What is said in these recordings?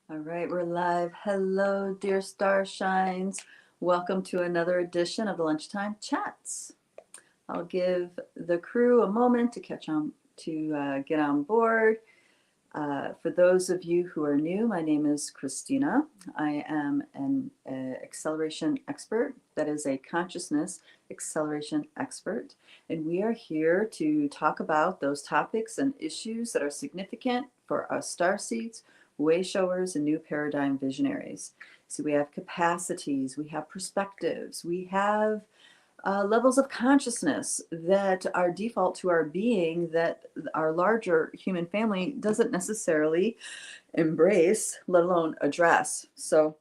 All right, we're live. Hello, dear star shines. Welcome to another edition of the Lunchtime Chats. I'll give the crew a moment to catch on to get on board. For those of you who are new, my name is Christina. I am an acceleration expert, that is a consciousness acceleration expert. And we are here to talk about those topics and issues that are significant for us starseeds, wayshowers, and new paradigm visionaries. So we have capacities, we have perspectives, we have levels of consciousness that are default to our being that our larger human family doesn't necessarily embrace, let alone address. So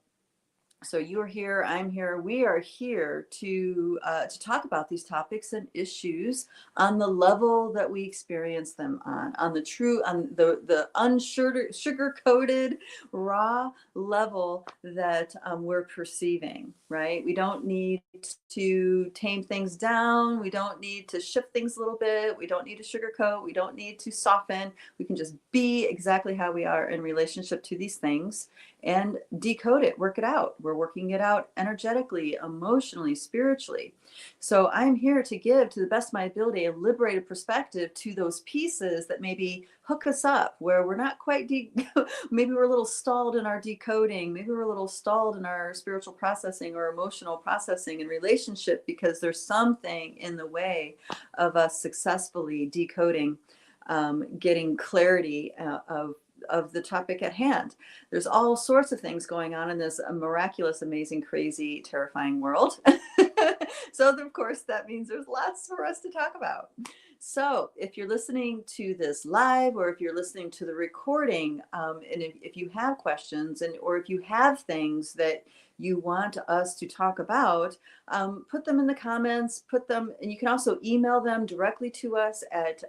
you're here, I'm here. We are here to talk about these topics and issues on the level that we experience them on the true, on the unsugar coated, raw level that we're perceiving. Right? We don't need to tame things down. We don't need to shift things a little bit. We don't need to sugarcoat. We don't need to soften. We can just be exactly how we are in relationship to these things and decode it, work it out. We're working it out energetically, emotionally, spiritually. So I'm here to give, to the best of my ability, a liberated perspective to those pieces that maybe hook us up, where we're not quite, maybe we're a little stalled in our decoding, maybe we're a little stalled in our spiritual processing or emotional processing and relationship because there's something in the way of us successfully decoding, getting clarity of the topic at hand. There's all sorts of things going on in this miraculous, amazing, crazy, terrifying world. So, of course, that means there's lots for us to talk about. So, if you're listening to this live or if you're listening to the recording, and if you have questions or if you have things that you want us to talk about, put them in the comments, and you can also email them directly to us at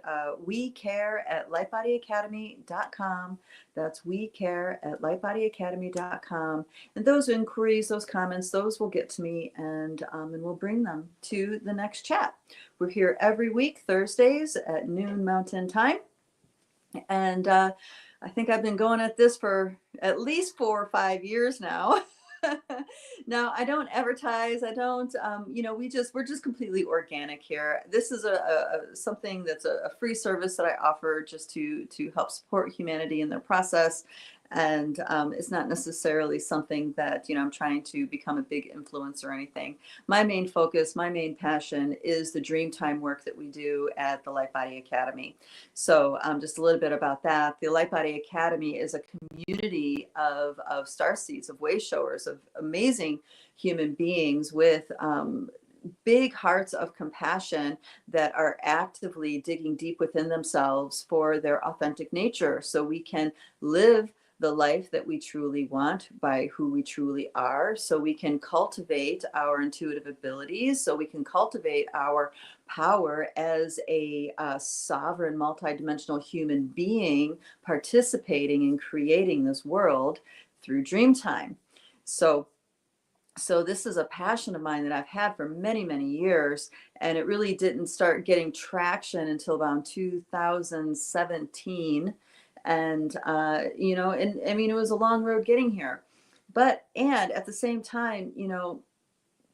wecare@lightbodyacademy.com. That's wecare@lightbodyacademy.com. And those inquiries, those comments, those will get to me, and we'll bring them to the next chat. We're here every week, Thursdays at noon Mountain Time. And I think I've been going at this for at least 4 or 5 years now. Now I don't advertise. I don't. We're just completely organic here. This is something that's a free service that I offer just to help support humanity in their process. And it's not necessarily something that I'm trying to become a big influence or anything. My main focus, my main passion is the Dreamtime work that we do at the Light Body Academy. So just a little bit about that. The Light Body Academy is a community of starseeds, of wayshowers, of amazing human beings with big hearts of compassion that are actively digging deep within themselves for their authentic nature so we can live the life that we truly want by who we truly are, so we can cultivate our intuitive abilities, so we can cultivate our power as a sovereign, multidimensional human being participating in creating this world through Dreamtime. So this is a passion of mine that I've had for many, many years, and it really didn't start getting traction until about 2017. And and I mean, it was a long road getting here. And at the same time,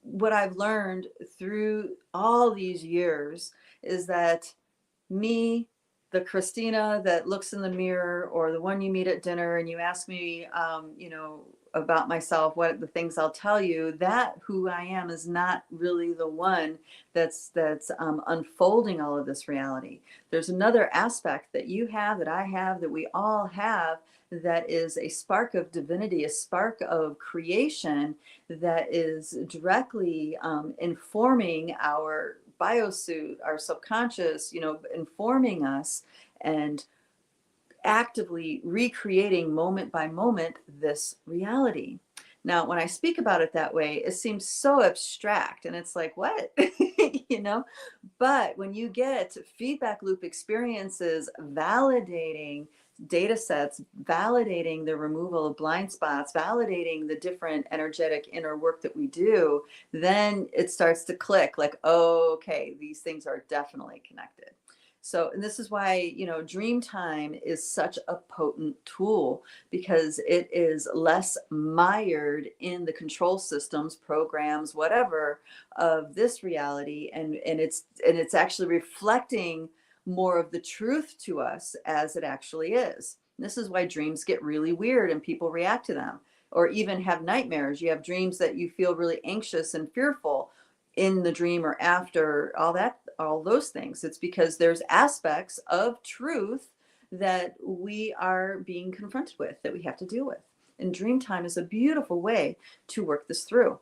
what I've learned through all these years is that me, the Christina that looks in the mirror, or the one you meet at dinner and you ask me, about myself, what the things I'll tell you, that who I am is not really the one that's unfolding all of this reality. There's another aspect that you have, that I have, that we all have, that is a spark of divinity, a spark of creation that is directly informing our biosuit, our subconscious, informing us and actively recreating moment by moment this reality. Now, when I speak about it that way, it seems so abstract and it's like, what? you know? But when you get feedback loop experiences validating data sets, validating the removal of blind spots, validating the different energetic inner work that we do, then it starts to click like, oh, okay, these things are definitely connected. So, and this is why, Dreamtime is such a potent tool, because it is less mired in the control systems, programs, whatever, of this reality. And it's actually reflecting more of the truth to us as it actually is. This is why dreams get really weird and people react to them, or even have nightmares. You have dreams that you feel really anxious and fearful in the dream or after, all those things. It's because there's aspects of truth that we are being confronted with, that we have to deal with. And dream time is a beautiful way to work this through.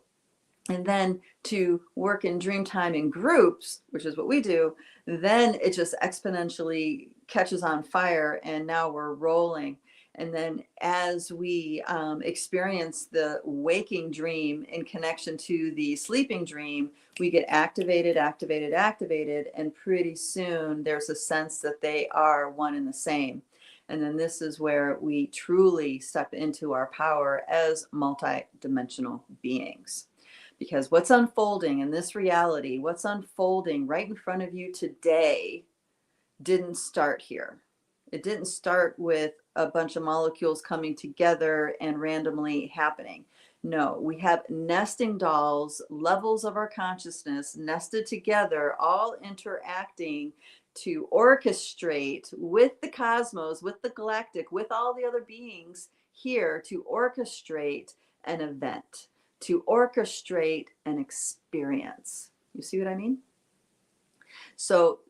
And then to work in dream time in groups, which is what we do, then it just exponentially catches on fire, and now we're rolling. And then as we experience the waking dream in connection to the sleeping dream, we get activated, activated, activated, and pretty soon there's a sense that they are one and the same. And then this is where we truly step into our power as multidimensional beings. Because what's unfolding in this reality, what's unfolding right in front of you today, didn't start here. It didn't start with a bunch of molecules coming together and randomly happening. No, we have nesting dolls, levels of our consciousness nested together, all interacting to orchestrate with the cosmos, with the galactic, with all the other beings here, to orchestrate an event, to orchestrate an experience. You see what I mean? So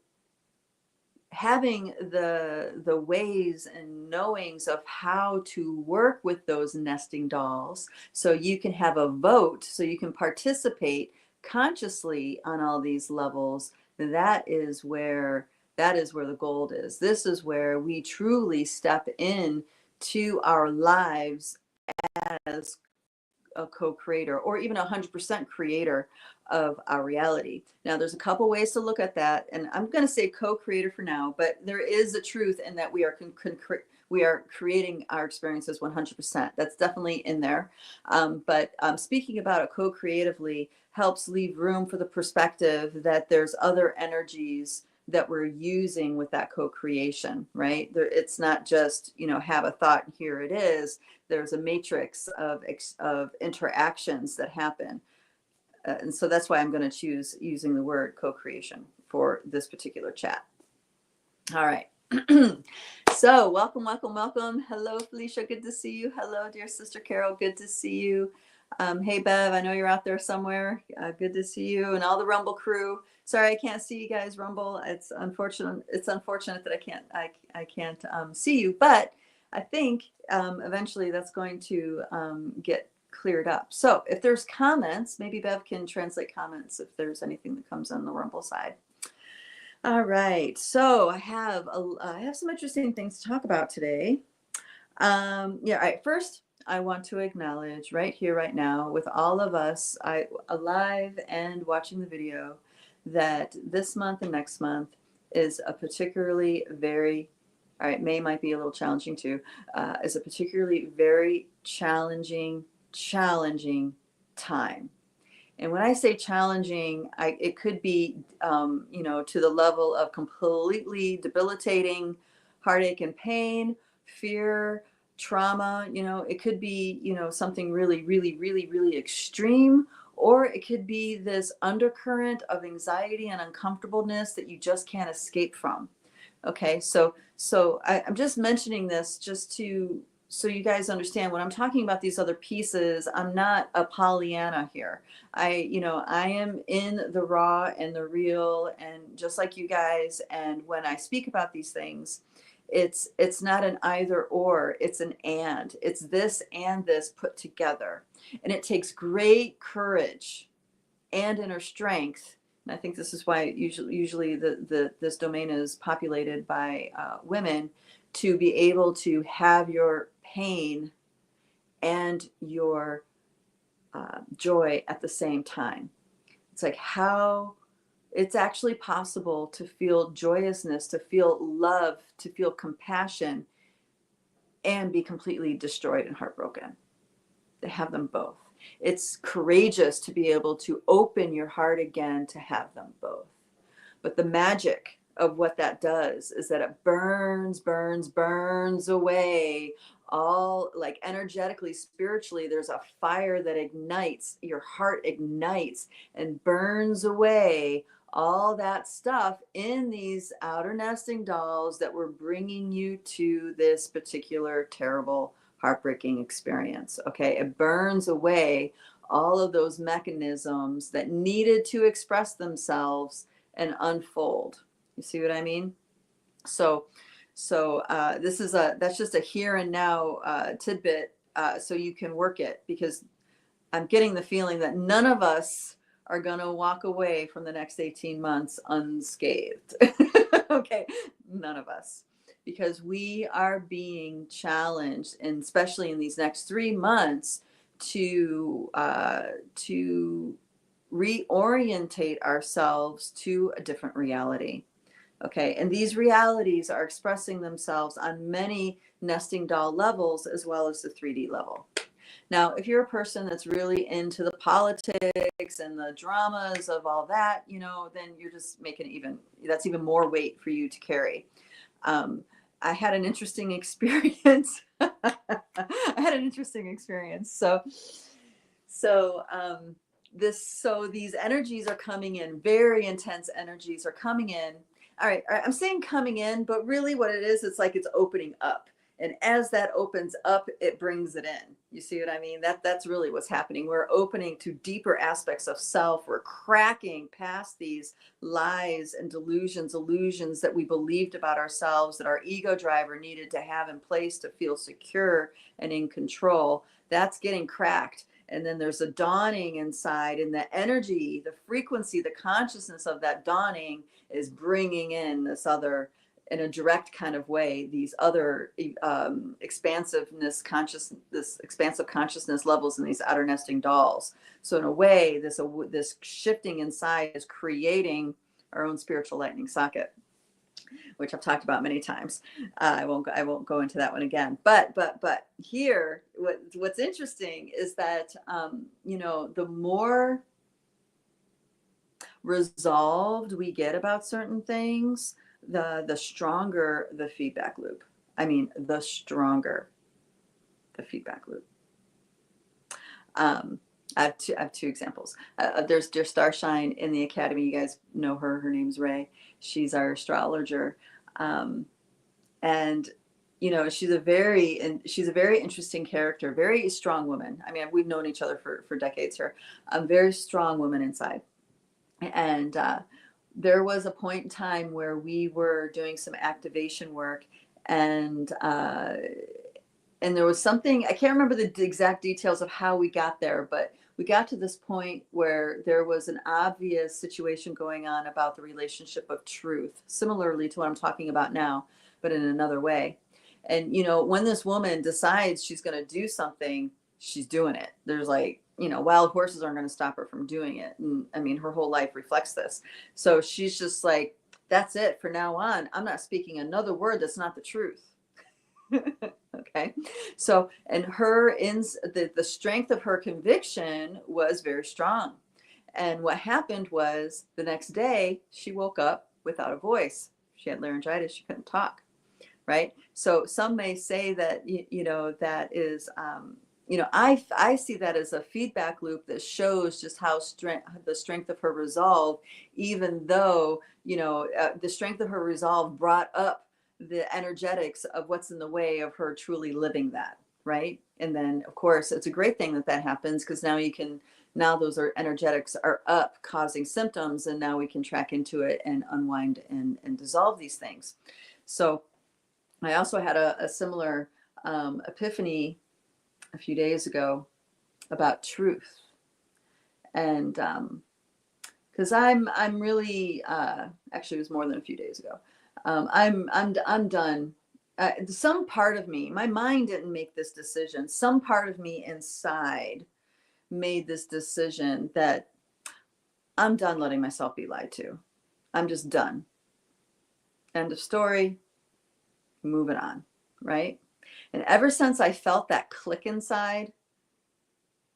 having the ways and knowings of how to work with those nesting dolls, so you can have a vote, so you can participate consciously on all these levels, that is where the gold is. This is where we truly step in to our lives as a co-creator, or even 100% creator of our reality. Now, there's a couple ways to look at that, and I'm going to say co-creator for now, but there is a truth in that we are creating our experiences 100%. That's definitely in there. But speaking about it co-creatively helps leave room for the perspective that there's other energies that we're using with that co-creation, right? It's not just, have a thought and here it is. There's a matrix of interactions that happen. And so that's why I'm going to choose using the word co-creation for this particular chat. All right. So welcome, welcome, welcome. Hello, Felicia. Good to see you. Hello, dear sister Carol. Good to see you. Hey, Bev, I know you're out there somewhere. Good to see you, and all the Rumble crew. Sorry, I can't see you guys, Rumble. It's unfortunate. It's unfortunate that I can't see you, but I think eventually that's going to get cleared up. So if there's comments, maybe Bev can translate comments if there's anything that comes on the Rumble side. All right, so I have some interesting things to talk about today. All right. First, I want to acknowledge right here, right now, with all of us, alive and watching the video, that this month and next month is a particularly all right, May might be a little challenging too, is a particularly very challenging time. And when I say challenging, it could be, to the level of completely debilitating heartache and pain, fear, trauma. It could be, something really, really, really, really extreme, or it could be this undercurrent of anxiety and uncomfortableness that you just can't escape from. Okay, so I'm just mentioning this just so you guys understand when I'm talking about these other pieces. I'm not a Pollyanna here. I am in the raw and the real, and just like you guys. And when I speak about these things, it's not an either or, it's an and. It's this and this put together. And it takes great courage and inner strength. And I think this is why usually this domain is populated by women, to be able to have your pain and your joy at the same time. It's like how it's actually possible to feel joyousness, to feel love, to feel compassion, and be completely destroyed and heartbroken. They have them both. It's courageous to be able to open your heart again to have them both. But the magic of what that does is that it burns away all, like, energetically, spiritually. There's a fire that ignites, your heart ignites and burns away all that stuff in these outer nesting dolls that were bringing you to this particular terrible, heartbreaking experience. Okay, it burns away all of those mechanisms that needed to express themselves and unfold. You see what I mean? So, this is that's just a here and now tidbit, so you can work it, because I'm getting the feeling that none of us are going to walk away from the next 18 months unscathed. Okay, none of us, because we are being challenged, and especially in these next 3 months, to reorientate ourselves to a different reality. Okay, and these realities are expressing themselves on many nesting doll levels as well as the 3D level. Now, if you're a person that's really into the politics and the dramas of all that, then you're just making that's even more weight for you to carry. I had an interesting experience. So these energies are coming in, very intense energies are coming in. All right, I'm saying coming in, but really what it is, it's like it's opening up. And as that opens up, it brings it in. You see what I mean? That's really what's happening. We're opening to deeper aspects of self. We're cracking past these lies and illusions that we believed about ourselves, that our ego driver needed to have in place to feel secure and in control. That's getting cracked. And then there's a dawning inside, and the energy, the frequency, the consciousness of that dawning is bringing in this other, in a direct kind of way, these other expansive consciousness levels in these outer nesting dolls. So in a way, this shifting inside is creating our own spiritual lightning socket, which I've talked about many times. I won't go into that one again. But here, what's interesting is that the more resolved we get about certain things, the stronger the feedback loop. I mean, the stronger the feedback loop. I have two examples. There's Dear Starshine in the Academy. You guys know her. Her name's Ray. She's our astrologer. And she's a very interesting character, very strong woman. I mean, we've known each other for decades here. A very strong woman inside. And there was a point in time where we were doing some activation work, and there was something, I can't remember the exact details of how we got there, but we got to this point where there was an obvious situation going on about the relationship of truth, similarly to what I'm talking about now, but in another way. And, when this woman decides she's going to do something, she's doing it. There's wild horses aren't going to stop her from doing it. And I mean, her whole life reflects this. So she's just like, that's it for now on. I'm not speaking another word that's not the truth. Okay. So, and the strength of her conviction was very strong. And what happened was, the next day she woke up without a voice. She had laryngitis. She couldn't talk. Right. So some may say that, that is, I see that as a feedback loop that shows just how the strength of her resolve, even though, the strength of her resolve brought up the energetics of what's in the way of her truly living that. Right. And then, of course, it's a great thing that happens, because now those energetics are up, causing symptoms, and now we can track into it and unwind and dissolve these things. So I also had a similar epiphany a few days ago about truth. And because I'm really actually, it was more than a few days ago. I'm done. Some part of me, my mind didn't make this decision. Some part of me inside made this decision that I'm done letting myself be lied to. I'm just done. End of story. Moving on, right? And ever since I felt that click inside,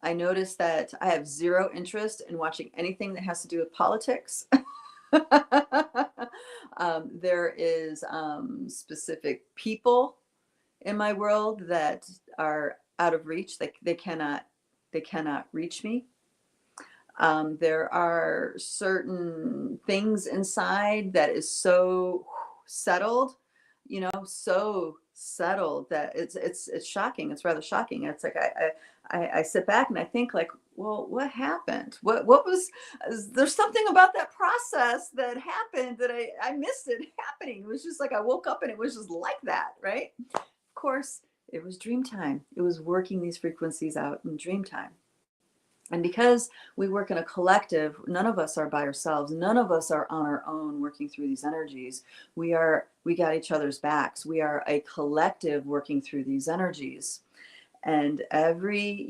I noticed that I have zero interest in watching anything that has to do with politics. There is specific people in my world that are out of reach. They cannot reach me. There are certain things inside that is so settled, so settled that it's shocking. It's rather shocking. It's like I sit back and I think like, well, what happened? What was? There's something about that process that happened that I missed it happening. It was just like I woke up and it was just like that, right? Of course, it was dream time. It was working these frequencies out in dream time. And because we work in a collective, none of us are by ourselves. None of us are on our own working through these energies. We got each other's backs. We are a collective working through these energies. And every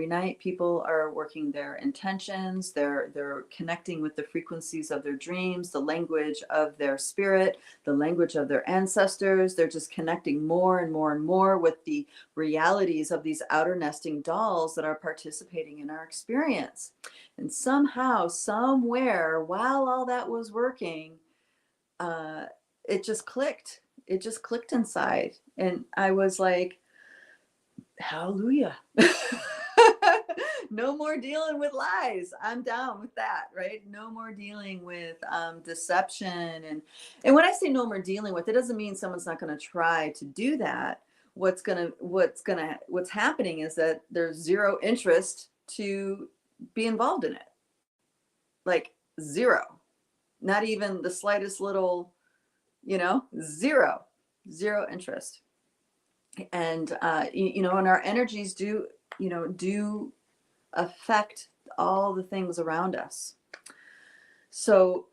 night people are working their intentions. They're connecting with the frequencies of their dreams, the language of their spirit, the language of their ancestors. They're just connecting more and more and more with the realities of these outer nesting dolls that are participating in our experience. And somehow, somewhere, while all that was working, it just clicked. It just clicked inside. And I was like, hallelujah. No more dealing with lies. I'm down with that, right? No more dealing with deception. And when I say no more dealing with, it doesn't mean someone's not going to try to do that. What's happening is that there's zero interest to be involved in it. Like zero. Not even the slightest little, zero interest. And and our energies do affect all the things around us. So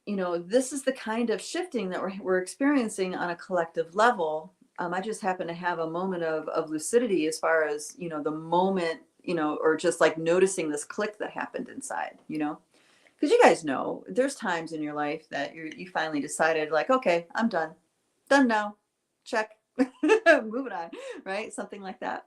this is the kind of shifting that we're experiencing on a collective level. I just happen to have a moment of lucidity as far as the moment, or just like noticing this click that happened inside, because you guys know there's times in your life that you finally decided like, okay, I'm done now, check. Moving on, right? Something like that.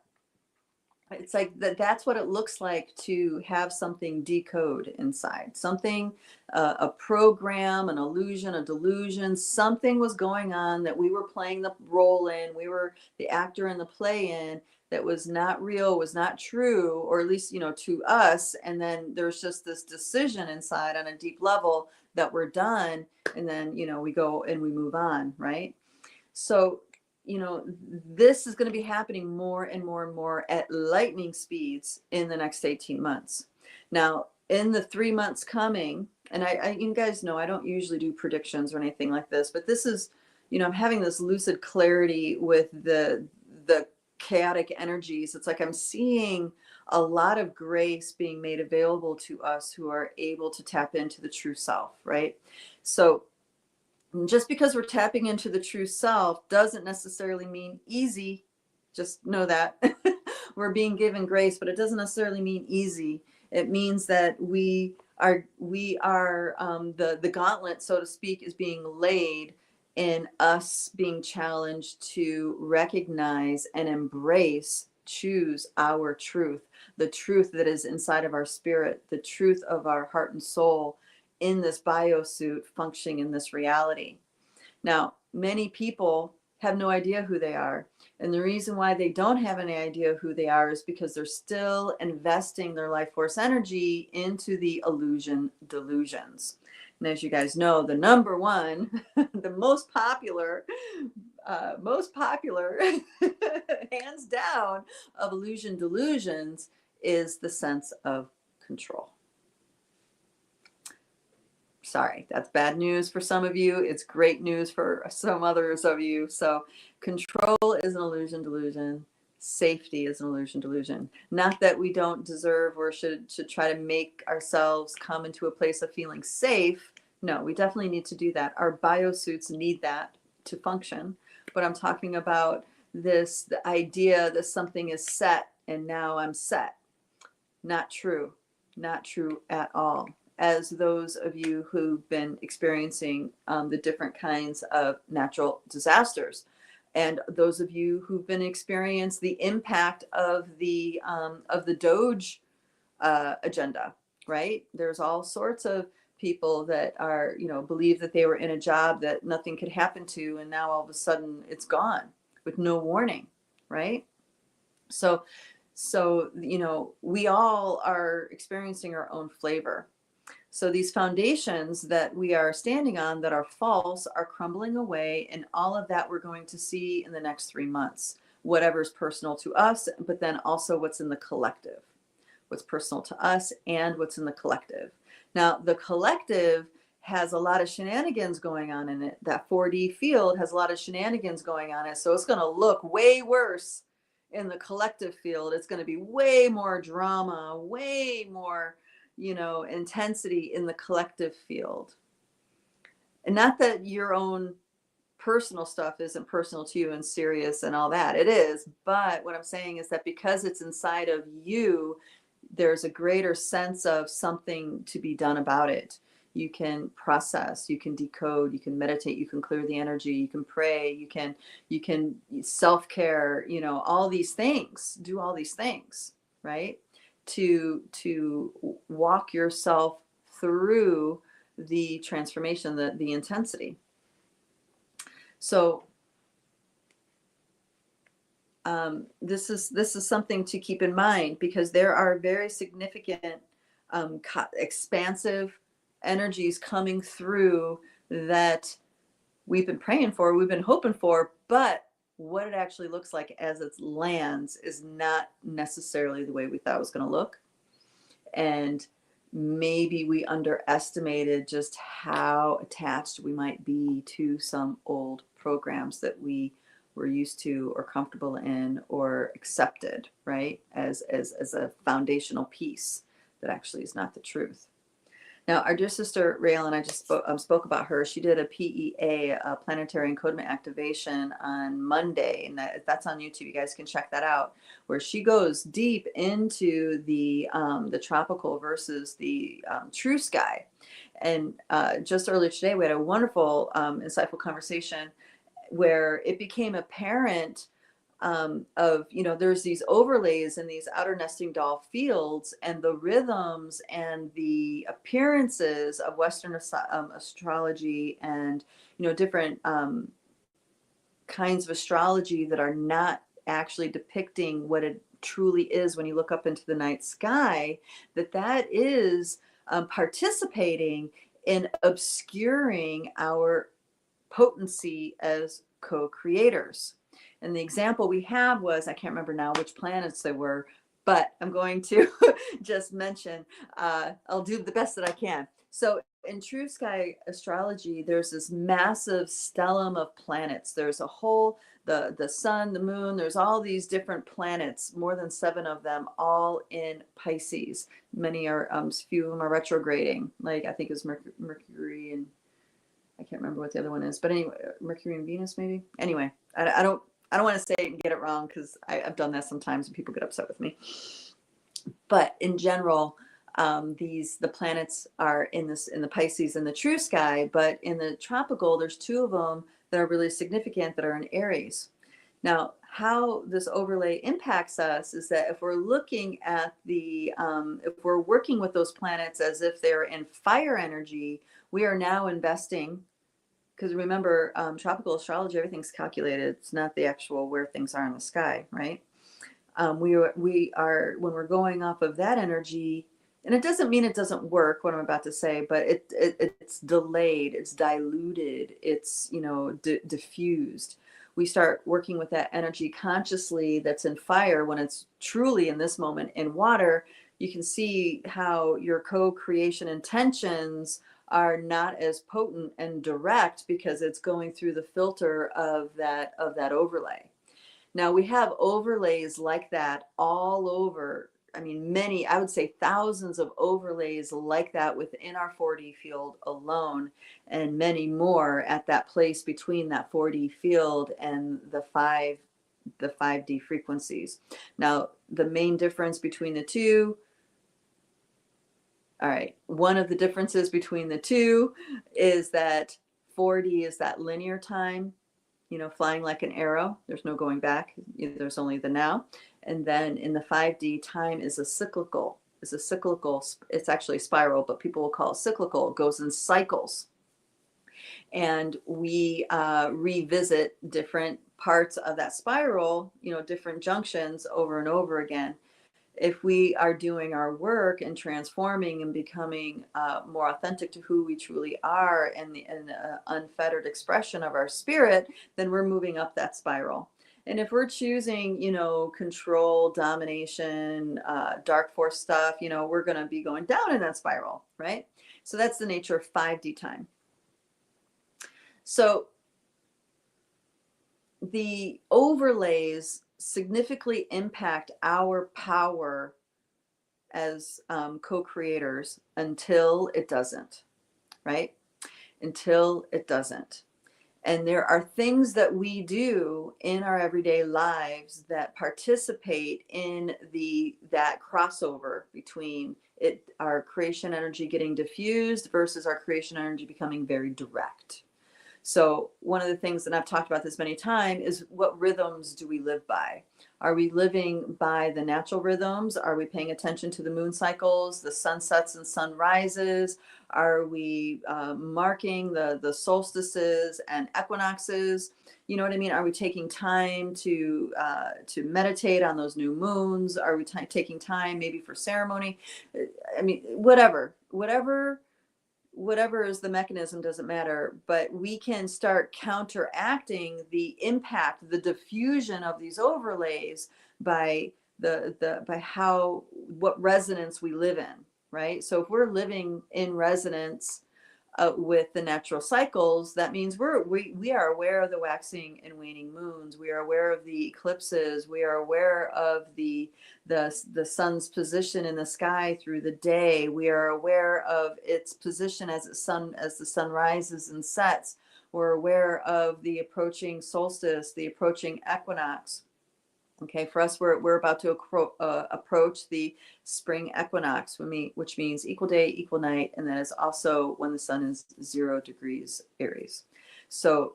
It's like that's what it looks like to have something decode inside. Something, a program, an illusion, a delusion, something was going on that we were playing the role in, we were the actor in the play in, that was not real, was not true, or at least, to us. And then there's just this decision inside on a deep level that we're done. And then, we go and we move on, right? So this is going to be happening more and more and more at lightning speeds in the next 18 months. Now, in the 3 months coming, and you guys know, I don't usually do predictions or anything like this, but this is, I'm having this lucid clarity with the chaotic energies. It's like I'm seeing a lot of grace being made available to us who are able to tap into the true self, right? So just because we're tapping into the true self doesn't necessarily mean easy. Just know that. We're being given grace, but it doesn't necessarily mean easy. It means that we are the gauntlet, so to speak, is being laid in us being challenged to recognize and embrace, choose our truth, the truth that is inside of our spirit, the truth of our heart and soul, in this biosuit functioning in this reality. Now, many people have no idea who they are. And the reason why they don't have any idea who they are is because they're still investing their life force energy into the illusion delusions. And as you guys know, the number one, the most popular, hands down, of illusion delusions is the sense of control. Sorry, that's bad news for some of you. It's great news for some others of you. So control is an illusion delusion. Safety is an illusion delusion. Not that we don't deserve or should try to make ourselves come into a place of feeling safe. No, we definitely need to do that. Our biosuits need that to function. But I'm talking about the idea that something is set and now I'm set. Not true. Not true at all. As those of you who've been experiencing the different kinds of natural disasters, and those of you who've been experiencing the impact of the Doge agenda, right? There's all sorts of people that are, believe that they were in a job that nothing could happen to, and now all of a sudden it's gone with no warning, right? So, we all are experiencing our own flavor. So these foundations that we are standing on that are false are crumbling away, and all of that we're going to see in the next 3 months. Whatever's personal to us, but then also what's in the collective, what's personal to us and what's in the collective. Now, the collective has a lot of shenanigans going on in it. That 4D field has a lot of shenanigans going on in it. So it's going to look way worse in the collective field. It's going to be way more drama, way more, intensity in the collective field. And not that your own personal stuff isn't personal to you and serious and all that. It is. But what I'm saying is that because it's inside of you, there's a greater sense of something to be done about it. You can process, you can decode, you can meditate, you can clear the energy, you can pray, you can self-care, all these things, do all these things, right? To walk yourself through the transformation, the intensity. So this is something to keep in mind, because there are very significant expansive energies coming through that we've been praying for, we've been hoping for, but what it actually looks like as it lands is not necessarily the way we thought it was going to look. And maybe we underestimated just how attached we might be to some old programs that we were used to or comfortable in or accepted, right? As a foundational piece that actually is not the truth. Now, our dear sister Rael, and I just spoke about her. She did a PEA, a planetary encodement activation, on Monday, and that's on YouTube. You guys can check that out, where she goes deep into the tropical versus the true sky. And just earlier today, we had a wonderful, insightful conversation where it became apparent there's these overlays in these outer nesting doll fields, and the rhythms and the appearances of Western astrology and, different kinds of astrology that are not actually depicting what it truly is when you look up into the night sky, that is participating in obscuring our potency as co-creators. And the example we have was, I can't remember now which planets they were, but I'm going to just mention, I'll do the best that I can. So in true sky astrology, there's this massive stellium of planets. There's a whole, the sun, the moon, there's all these different planets, more than 7 of them, all in Pisces. Many are, few of them are retrograding. Like I think it was Mercury, and I can't remember what the other one is, but anyway, Mercury and Venus maybe. Anyway, I don't want to say it and get it wrong, because I've done that sometimes and people get upset with me. But in general, the planets are in the Pisces and the true sky, but in the tropical, there's 2 of them that are really significant that are in Aries. Now, how this overlay impacts us is that if we're looking at if we're working with those planets as if they're in fire energy, we are now investing. Because remember, tropical astrology, everything's calculated. It's not the actual where things are in the sky, right? We are, when we're going off of that energy, and it doesn't mean it doesn't work, what I'm about to say, but it's delayed, it's diluted, it's, diffused. We start working with that energy consciously that's in fire when it's truly in this moment in water. You can see how your co-creation intentions are not as potent and direct because it's going through the filter of that overlay. Now we have overlays like that all over. I mean, many, I would say thousands of overlays like that within our 4D field alone, and many more at that place between that 4D field and the 5D frequencies. Now, the main difference between the two, all right, one of the differences between the two is that 4D is that linear time, flying like an arrow. There's no going back. There's only the now. And then in the 5D, time is a cyclical. is a cyclical, it's actually spiral, but people will call it cyclical. It goes in cycles. And we revisit different parts of that spiral, different junctions over and over again. If we are doing our work and transforming and becoming more authentic to who we truly are and the unfettered expression of our spirit, then we're moving up that spiral. And if we're choosing, control, domination, dark force stuff, we're going to be going down in that spiral, right? So that's the nature of 5D time. So the overlays significantly impact our power as co-creators until it doesn't, right? Until it doesn't. And there are things that we do in our everyday lives that participate in that crossover between our creation energy getting diffused versus our creation energy becoming very direct. So one of the things, and I've talked about this many times, is what rhythms do we live by? Are we living by the natural rhythms? Are we paying attention to the moon cycles, the sunsets and sunrises? Are we marking the solstices and equinoxes? You know what I mean? Are we taking time to meditate on those new moons? Are we taking time maybe for ceremony? I mean, whatever is the mechanism, doesn't matter, but we can start counteracting the impact, the diffusion of these overlays by what resonance we live in, right? So if we're living in resonance with the natural cycles, that means we are aware of the waxing and waning moons. We are aware of the eclipses. We are aware of the sun's position in the sky through the day. We are aware of its position as the sun rises and sets. We're aware of the approaching solstice, the approaching equinox. Okay, for us, we're about to approach the spring equinox, which means equal day, equal night, and that is also when the sun is 0 degrees Aries. So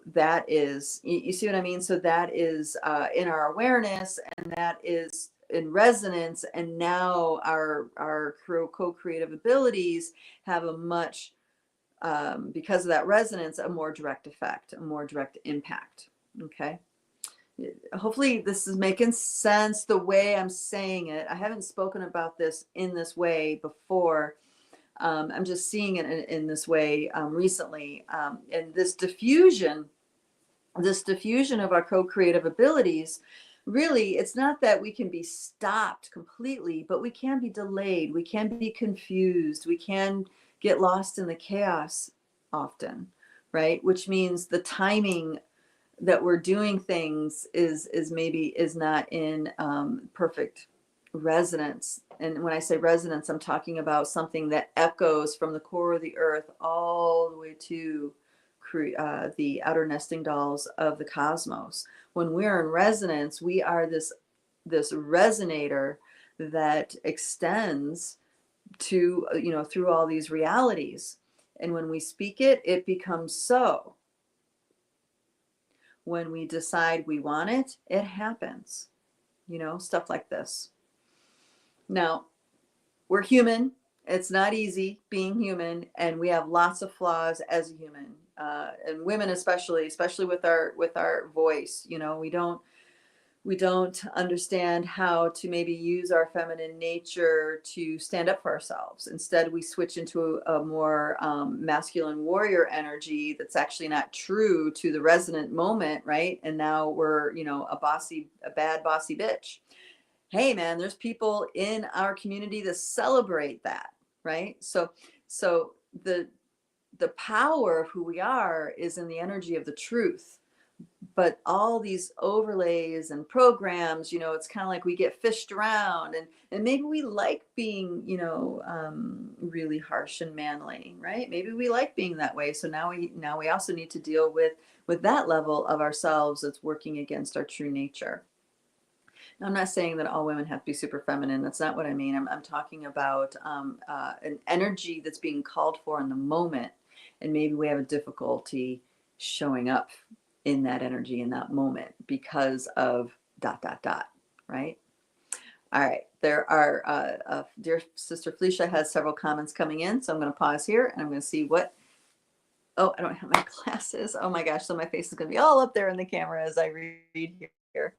that is, you see what I mean? So that is in our awareness, and that is in resonance, and now our co-creative abilities have a much, because of that resonance, a more direct effect, a more direct impact. Okay. Hopefully this is making sense the way I'm saying it. I haven't spoken about this in this way before. I'm just seeing it in this way recently. And this diffusion of our co-creative abilities, really, it's not that we can be stopped completely, but we can be delayed. We can be confused. We can get lost in the chaos often, right? Which means the timing that we're doing things is not in perfect resonance. And when I say resonance, I'm talking about something that echoes from the core of the earth all the way to the outer nesting dolls of the cosmos. When we're in resonance, we are this resonator that extends to, through all these realities. And when we speak it, it becomes so. When we decide we want it, it happens, stuff like this. Now, we're human. It's not easy being human, and we have lots of flaws as a human, and women especially with our voice. We don't understand how to maybe use our feminine nature to stand up for ourselves. Instead, we switch into a more masculine warrior energy that's actually not true to the resonant moment, right? And now we're, a bad bossy bitch. Hey, man, there's people in our community that celebrate that, right? So the power of who we are is in the energy of the truth. But all these overlays and programs, it's kind of like we get fished around, and maybe we like being, really harsh and manly, right? Maybe we like being that way. So now we also need to deal with that level of ourselves that's working against our true nature. Now, I'm not saying that all women have to be super feminine. That's not what I mean. I'm talking about an energy that's being called for in the moment, and maybe we have a difficulty showing up in that energy in that moment because of ... right? All right. There are, dear sister Felicia has several comments coming in. So I'm going to pause here and I'm going to see what, oh, I don't have my glasses. Oh my gosh. So my face is going to be all up there in the camera as I read here.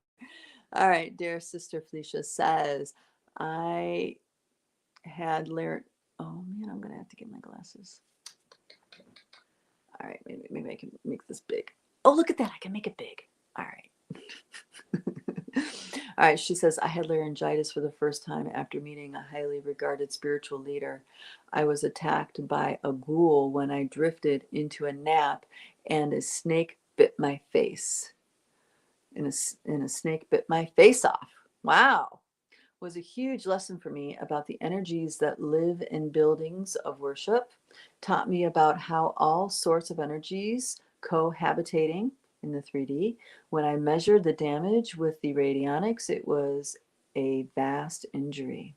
All right. Dear sister Felicia says, I had learned, oh man, I'm going to have to get my glasses. All right. Maybe I can make this big. Oh, look at that. I can make it big. All right. All right, she says, I had laryngitis for the first time after meeting a highly regarded spiritual leader. I was attacked by a ghoul when I drifted into a nap, and a snake bit my face. And a snake bit my face off. Wow. Was a huge lesson for me about the energies that live in buildings of worship, taught me about how all sorts of energies cohabitating in the 3D. When I measured the damage with the radionics, it was a vast injury.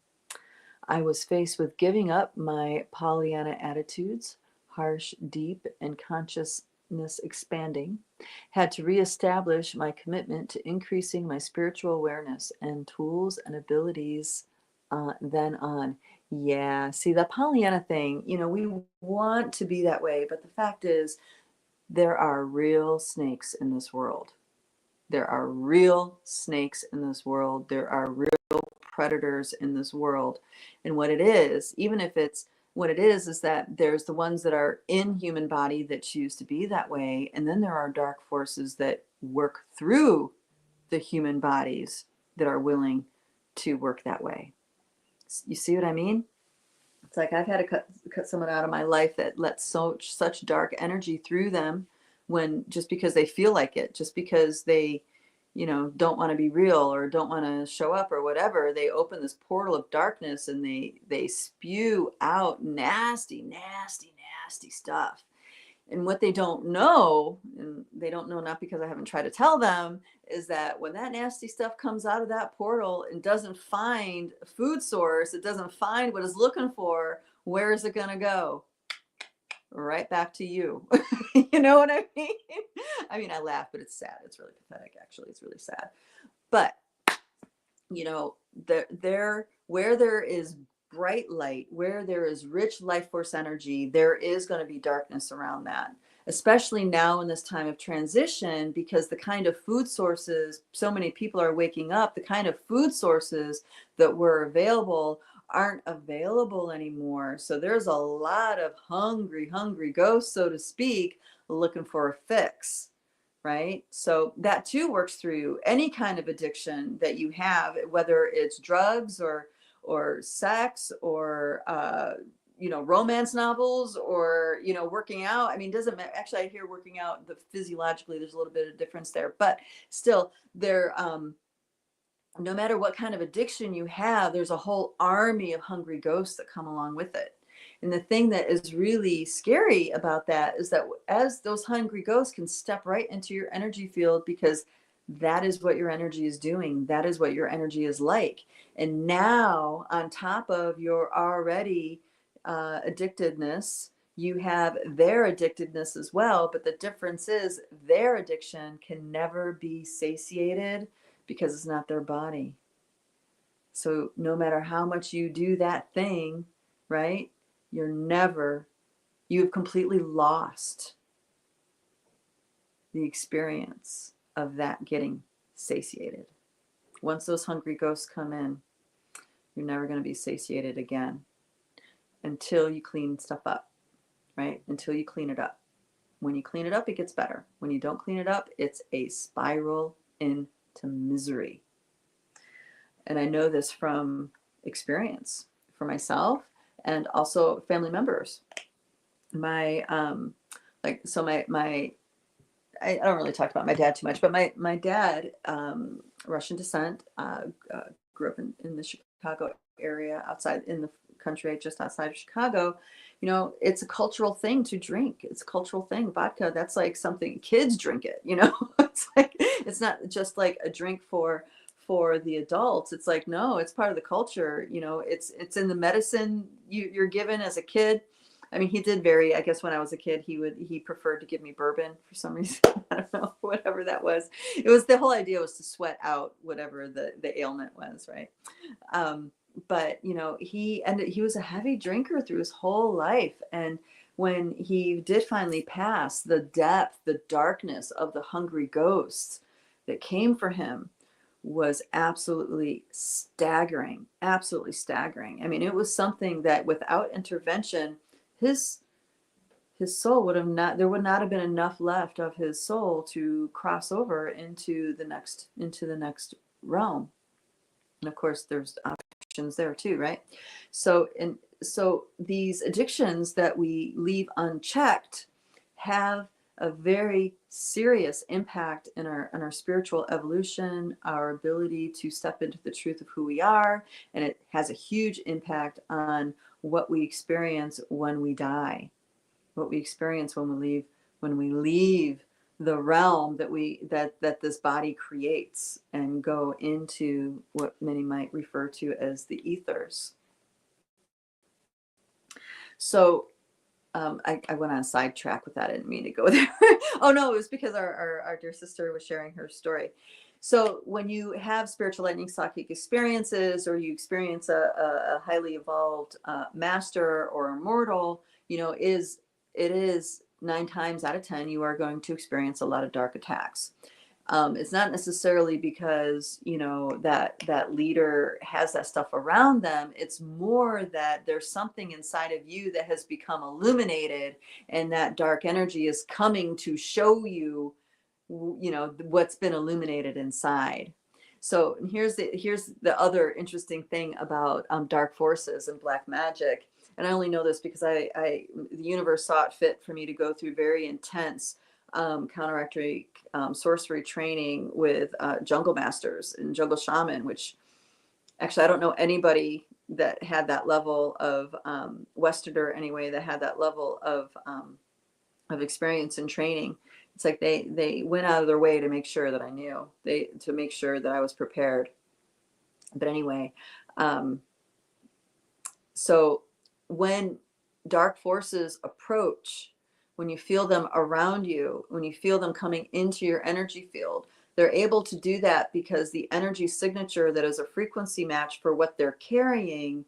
I was faced with giving up my Pollyanna attitudes, harsh, deep, and consciousness expanding, had to reestablish my commitment to increasing my spiritual awareness and tools and abilities then on. Yeah, see, the Pollyanna thing, we want to be that way, but the fact is, there are real snakes in this world. There are real snakes in this world. There are real predators in this world. And what it is, even if it's what it is that there's the ones that are in human body that choose to be that way. And then there are dark forces that work through the human bodies that are willing to work that way. You see what I mean? It's like I've had to cut someone out of my life that lets such dark energy through them when just because they feel like it, just because they, don't want to be real or don't want to show up or whatever, they open this portal of darkness and they spew out nasty, nasty, nasty stuff. And what they don't know, and they don't know not because I haven't tried to tell them, is that when that nasty stuff comes out of that portal and doesn't find a food source, it doesn't find what it's looking for, where is it going to go? Right back to you. You know what I mean? I mean, I laugh, but it's sad. It's really pathetic, actually. It's really sad. But, where there is bright light, where there is rich life force energy, there is going to be darkness around that, especially now in this time of transition, because the kind of food sources, so many people are waking up, the kind of food sources that were available aren't available anymore. So there's a lot of hungry ghosts, so to speak, looking for a fix. Right? So that too works through any kind of addiction that you have, whether it's drugs or sex or romance novels or working out. I mean, doesn't matter. Actually, I hear working out, physiologically there's a little bit of difference there, but still there, no matter what kind of addiction you have, there's a whole army of hungry ghosts that come along with it. And the thing that is really scary about that is that as those hungry ghosts can step right into your energy field, because that is what your energy is doing. That is what your energy is like. And now, on top of your already addictedness, you have their addictedness as well. But the difference is their addiction can never be satiated because it's not their body. So no matter how much you do that thing, right? You've completely lost the experience of that getting satiated. Once those hungry ghosts come in, you're never going to be satiated again until you clean stuff up, right? Until you clean it up. When you clean it up, it gets better. When you don't clean it up, it's a spiral into misery. And I know this from experience for myself and also family members. I don't really talk about my dad too much, but my dad, Russian descent, grew up in the Chicago area, outside in the country, just outside of Chicago. It's a cultural thing to drink. It's a cultural thing. Vodka, that's like something kids drink it, it's like, it's not just like a drink for the adults. It's like, no, it's part of the culture. It's in the medicine you're given as a kid. I mean, he did vary. I guess when I was a kid, he preferred to give me bourbon for some reason. I don't know, whatever that was. It was, the whole idea was to sweat out whatever the ailment was, right? Um, but you know, he was a heavy drinker through his whole life, and when he did finally pass, the depth, the darkness of the hungry ghosts that came for him was absolutely staggering, absolutely staggering. I mean, it was something that without intervention, his his soul would have not, there would not have been enough left of his soul to cross over into the next realm. And of course there's options there too, right? So these addictions that we leave unchecked have a very serious impact in our spiritual evolution, our ability to step into the truth of who we are, and it has a huge impact on what we experience when we die, what we experience when we leave the realm that this body creates and go into what many might refer to as the ethers. So I went on a sidetrack with that. I didn't mean to go there. Oh no, it was because our dear sister was sharing her story. So when you have spiritual lightning psychic experiences, or you experience a highly evolved master or immortal, you know, it is 9 times out of 10 you are going to experience a lot of dark attacks. It's not necessarily because, you know, that leader has that stuff around them. It's more that there's something inside of you that has become illuminated, and that dark energy is coming to show you, you know, what's been illuminated inside. So here's the other interesting thing about dark forces and black magic. And I only know this because the universe saw it fit for me to go through very intense counteractive sorcery training with jungle masters and jungle shaman, which actually I don't know anybody that had that level of Westerner anyway, that had that level of experience and training. It's like they went out of their way to make sure that I knew, to make sure that I was prepared. But anyway, so when dark forces approach, when you feel them around you, when you feel them coming into your energy field, they're able to do that because the energy signature that is a frequency match for what they're carrying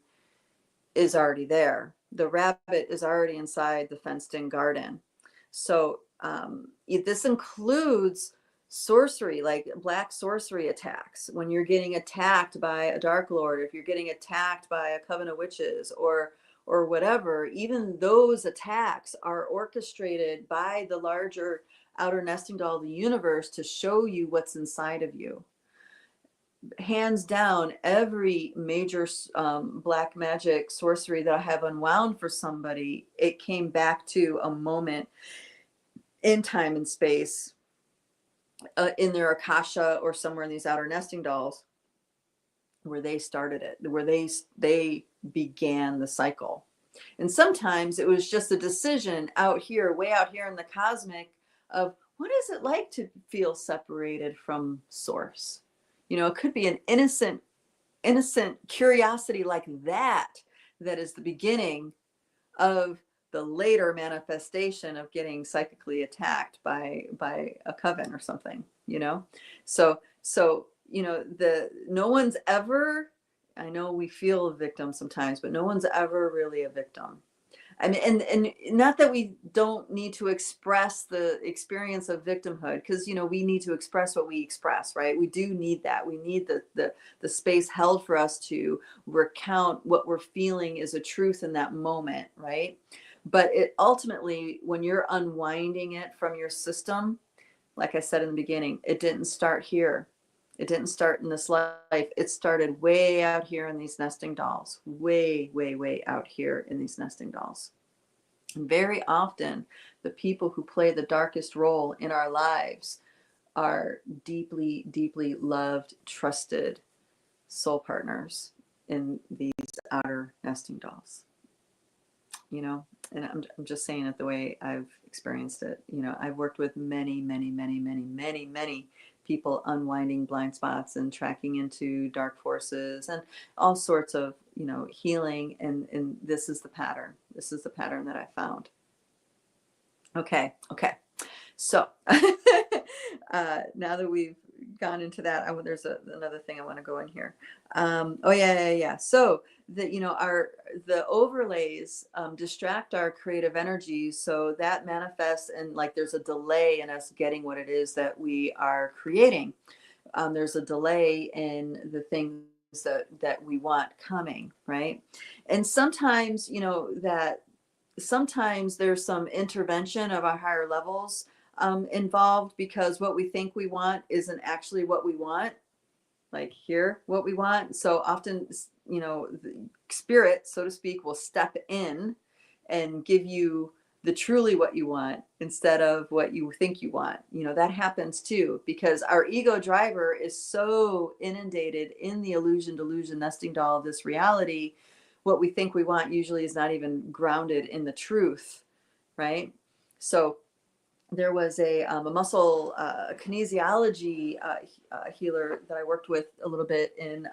is already there. The rabbit is already inside the fenced in garden. So this includes sorcery, like black sorcery attacks. When you're getting attacked by a dark lord, if you're getting attacked by a coven of witches, or whatever, even those attacks are orchestrated by the larger outer nesting doll of the universe to show you what's inside of you. Hands down, every major black magic sorcery that I have unwound for somebody, it came back to a moment in time and space, in their akasha or somewhere in these outer nesting dolls, where they started it, where they began the cycle. And sometimes it was just a decision out here, way out here in the cosmic, of what is it like to feel separated from source. You know, it could be an innocent curiosity like that is the beginning of the later manifestation of getting psychically attacked by a coven or something, you know. So you know, no one's ever, I know we feel a victim sometimes, but no one's ever really a victim. I mean, and not that we don't need to express the experience of victimhood, because, you know, we need to express what we express, right? We do need that. We need the space held for us to recount what we're feeling is a truth in that moment, right? But it ultimately, when you're unwinding it from your system, like I said in the beginning, it didn't start here. It didn't start in this life. It started way out here in these nesting dolls, way, way, way out here in these nesting dolls. And very often, the people who play the darkest role in our lives are deeply, deeply loved, trusted soul partners in these outer nesting dolls. You know, and I'm just saying it the way I've experienced it. You know, I've worked with many, many, many, many, many, many people unwinding blind spots and tracking into dark forces and all sorts of, healing. And this is the pattern. This is the pattern that I found. Okay. So now that we've gone into that, there's another thing I want to go in here. Oh yeah. So the overlays distract our creative energy, so that manifests, and like there's a delay in us getting what it is that we are creating. There's a delay in the things that we want coming, right? And sometimes sometimes there's some intervention of our higher levels involved, because what we think we want isn't actually what we want, like here, what we want. So often, the spirit, so to speak, will step in and give you the truly what you want instead of what you think you want. That happens too, because our ego driver is so inundated in the illusion, delusion, nesting doll of this reality. What we think we want usually is not even grounded in the truth, right? So there was a muscle kinesiology healer that I worked with a little bit in,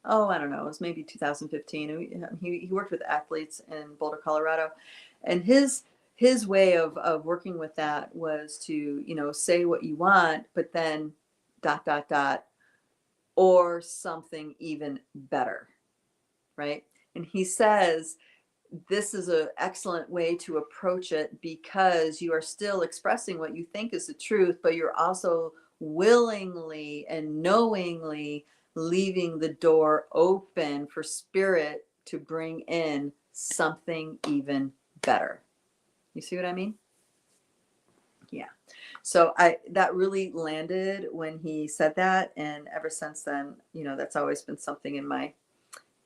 I don't know, it was maybe 2015. He worked with athletes in Boulder, Colorado. And his way of working with that was to, say what you want, but then ... or something even better, right? And he says, this is an excellent way to approach it, because you are still expressing what you think is the truth, but you're also willingly and knowingly leaving the door open for spirit to bring in something even better. You see what I mean? Yeah. So that really landed when he said that, and ever since then, that's always been something in my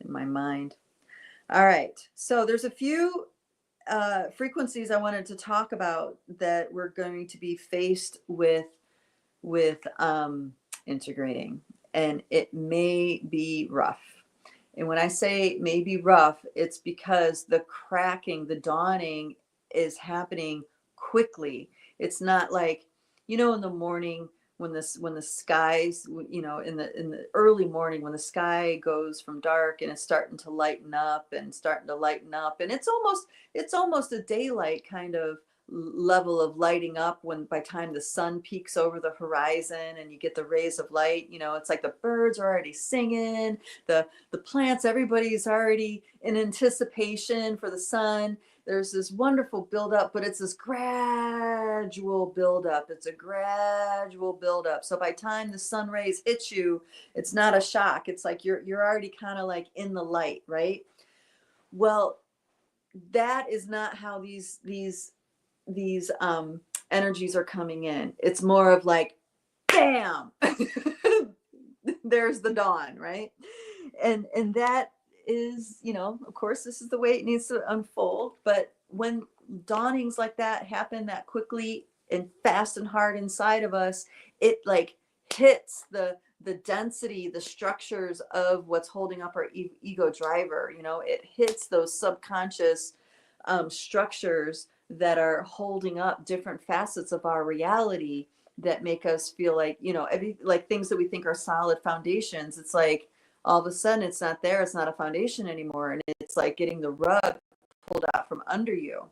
mind. All right. So there's a few frequencies I wanted to talk about that we're going to be faced with integrating, and it may be rough. And when I say may be rough, it's because the cracking, the dawning is happening quickly. It's not like, in the morning when the skies, in the early morning when the sky goes from dark and it's starting to lighten up, and it's almost a daylight kind of level of lighting up, when by time the sun peaks over the horizon and you get the rays of light. It's like the birds are already singing, the plants, everybody's already in anticipation for the sun. There's this wonderful buildup, but it's this gradual buildup. It's a gradual buildup. So by time the sun rays hit you, it's not a shock. It's like you're already kind of like in the light, right? Well, that is not how these energies are coming in. It's more of like, bam, there's the dawn, right? And that is, of course, this is the way it needs to unfold. But when dawnings like that happen that quickly and fast and hard inside of us, it like hits the density, the structures of what's holding up our ego driver. It hits those subconscious structures that are holding up different facets of our reality, that make us feel like, like things that we think are solid foundations. It's like all of a sudden it's not there. It's not a foundation anymore. And it's like getting the rug pulled out from under you.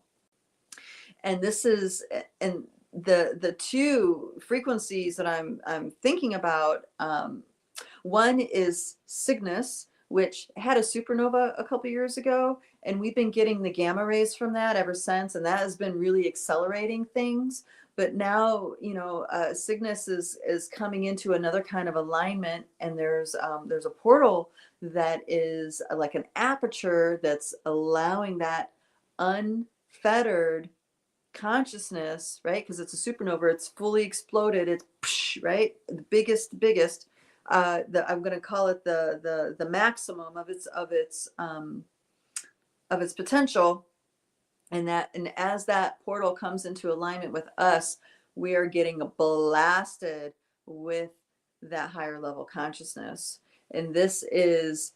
And the two frequencies that I'm thinking about, one is Cygnus, which had a supernova a couple years ago, and we've been getting the gamma rays from that ever since, and that has been really accelerating things. But now, Cygnus is coming into another kind of alignment, and there's a portal that is like an aperture that's allowing that unfettered consciousness, right? Because it's a supernova, it's fully exploded, it's right, the biggest. I'm going to call it the maximum of its potential, and as that portal comes into alignment with us, we are getting blasted with that higher level consciousness. And this is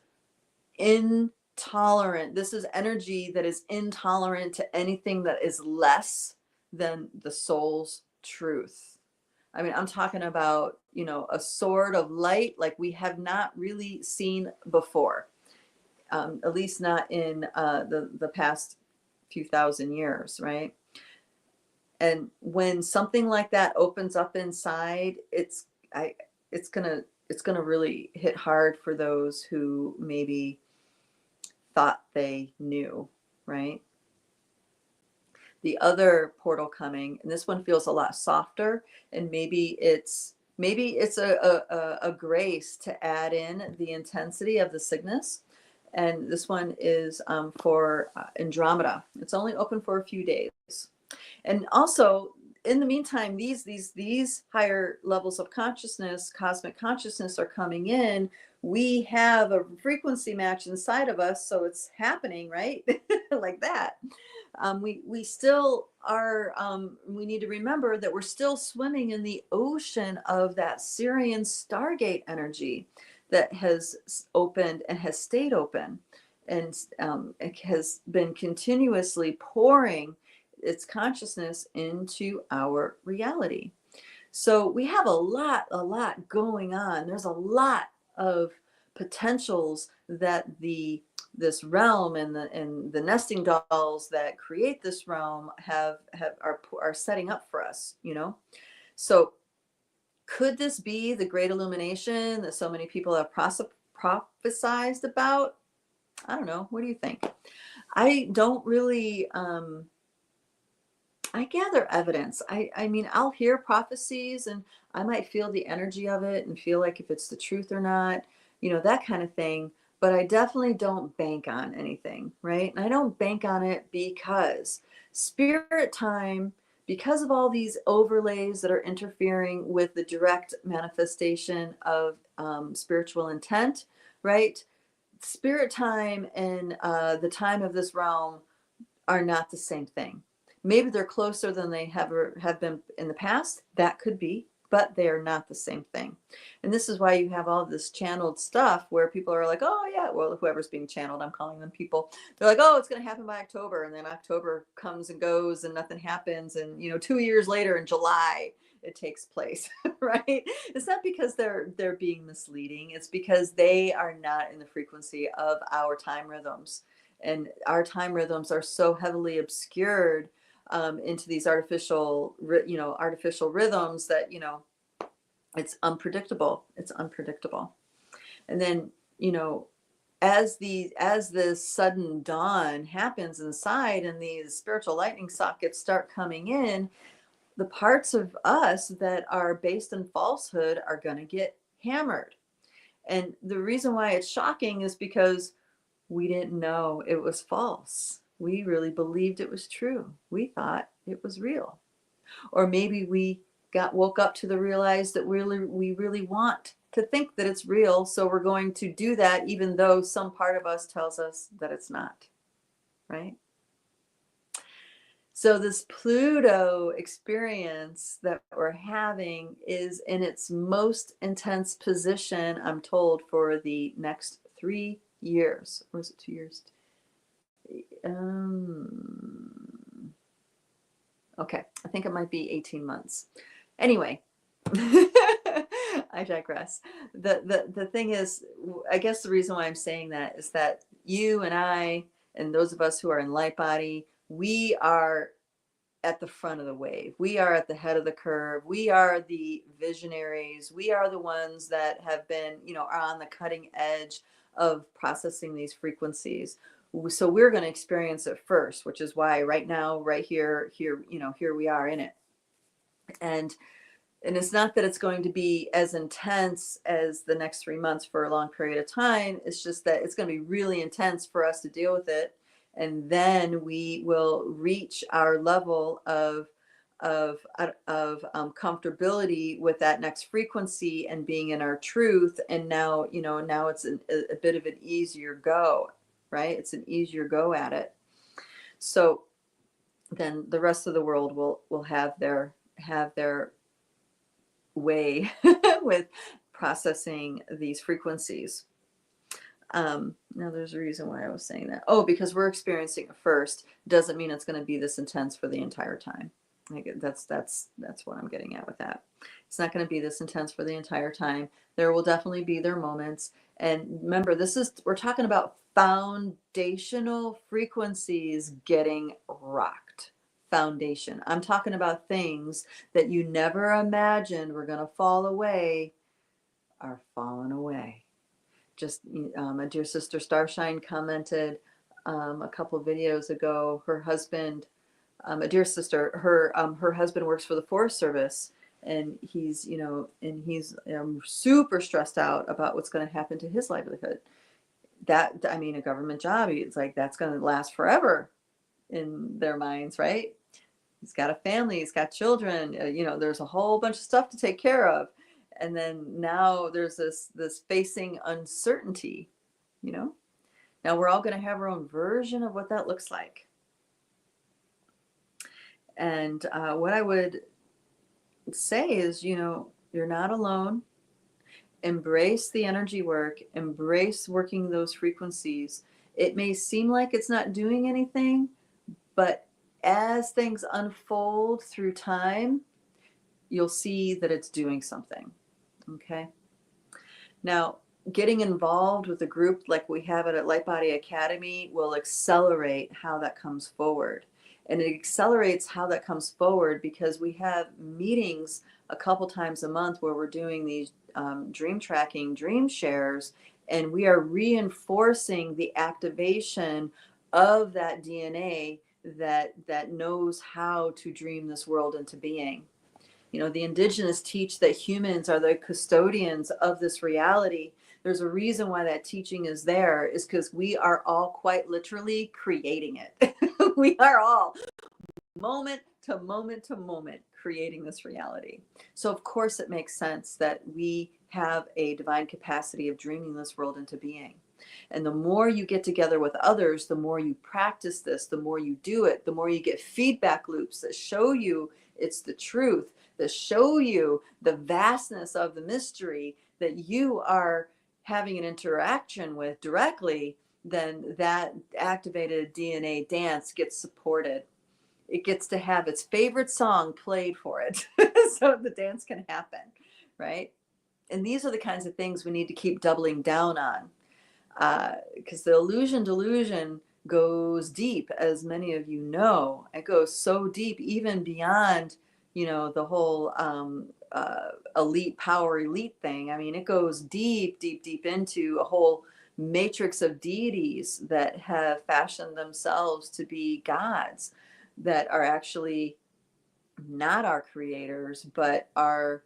intolerant. This is energy that is intolerant to anything that is less than the soul's truth. I mean, I'm talking about, a sword of light like we have not really seen before. at least not in the past few thousand years, right? And when something like that opens up inside, I it's gonna really hit hard for those who maybe thought they knew, right? The other portal coming, and this one feels a lot softer, and maybe it's a grace to add in the intensity of the Cygnus. And this one is for Andromeda. It's only open for a few days. And also, in the meantime, these higher levels of consciousness, cosmic consciousness, are coming in. We have a frequency match inside of us, so it's happening, right? Like that. We still are. We need to remember that we're still swimming in the ocean of that Syrian Stargate energy that has opened and has stayed open, and it has been continuously pouring its consciousness into our reality. So we have a lot going on. There's a lot of potentials that this realm and the nesting dolls that create this realm are setting up for us, you know. So could this be the great illumination that so many people have prophesized about? I don't know. What do you think? I don't really I gather evidence. I mean, I'll hear prophecies and I might feel the energy of it and feel like if it's the truth or not, you know, that kind of thing. But I definitely don't bank on anything, right? And I don't bank on it because spirit time, because of all these overlays that are interfering with the direct manifestation of spiritual intent, right? Spirit time and the time of this realm are not the same thing. Maybe they're closer than they have been in the past. That could be, but they are not the same thing. And this is why you have all this channeled stuff where people are like, oh yeah, well, whoever's being channeled, I'm calling them people. They're like, oh, it's going to happen by October. And then October comes and goes and nothing happens. And, you know, 2 years later in July, it takes place, right? It's not because they're being misleading. It's because they are not in the frequency of our time rhythms. And our time rhythms are so heavily obscured into these artificial rhythms that, you know, it's unpredictable. It's unpredictable. And then, you know, as this sudden dawn happens inside and these spiritual lightning sockets start coming in, the parts of us that are based in falsehood are going to get hammered. And the reason why it's shocking is because we didn't know it was false. We really believed it was true. We thought it was real. Or maybe we woke up to the realize that we really want to think that it's real, so we're going to do that even though some part of us tells us that it's not, right? So this Pluto experience that we're having is in its most intense position, I'm told, for the next 3 years. Or is it 2 years? Okay, I think it might be 18 months. Anyway, I digress. The thing is, I guess the reason why I'm saying that is that you and I, and those of us who are in light body, we are at the front of the wave. We are at the head of the curve. We are the visionaries. We are the ones that have been, you know, are on the cutting edge of processing these frequencies. So we're going to experience it first, which is why right now, right here, you know, here we are in it. And it's not that it's going to be as intense as the next 3 months for a long period of time. It's just that it's going to be really intense for us to deal with it. And then we will reach our level of comfortability with that next frequency and being in our truth. And now, you know, now it's a bit of an easier go, right? It's an easier go at it. So then the rest of the world will have their way with processing these frequencies. Now there's a reason why I was saying that. Oh, because we're experiencing it first doesn't mean it's going to be this intense for the entire time. That's what I'm getting at with that. It's not going to be this intense for the entire time. There will definitely be their moments. And remember, we're talking about foundational frequencies getting rocked. Foundation. I'm talking about things that you never imagined were going to fall away are falling away. Just a dear sister Starshine commented a couple of videos ago. Her husband, a dear sister, her husband works for the Forest Service, and he's super stressed out about what's going to happen to his livelihood. That, I mean, a government job, it's like that's going to last forever in their minds, right? He's got a family, he's got children, there's a whole bunch of stuff to take care of. And then now there's this facing uncertainty, Now we're all going to have our own version of what that looks like. And what I would say is, you're not alone. Embrace the energy work, embrace working those frequencies. It may seem like it's not doing anything, but as things unfold through time, you'll see that it's doing something. Okay. Now, getting involved with a group like we have at Light Body Academy will accelerate how that comes forward. And it accelerates how that comes forward because we have meetings a couple times a month where we're doing these dream tracking, dream shares, and we are reinforcing the activation of that DNA that knows how to dream this world into being. The indigenous teach that humans are the custodians of this reality. There's a reason why that teaching is there, is because we are all quite literally creating it. We are all moment to moment to moment creating this reality. So of course it makes sense that we have a divine capacity of dreaming this world into being. And the more you get together with others, the more you practice this, the more you do it, the more you get feedback loops that show you it's the truth, that show you the vastness of the mystery that you are having an interaction with directly, then that activated DNA dance gets supported. It gets to have its favorite song played for it so the dance can happen, right? And these are the kinds of things we need to keep doubling down on, because the illusion delusion goes deep, as many of you know. It goes so deep, even beyond, the whole elite power elite thing. I mean, it goes deep, deep, deep into a whole matrix of deities that have fashioned themselves to be gods that are actually not our creators, but are,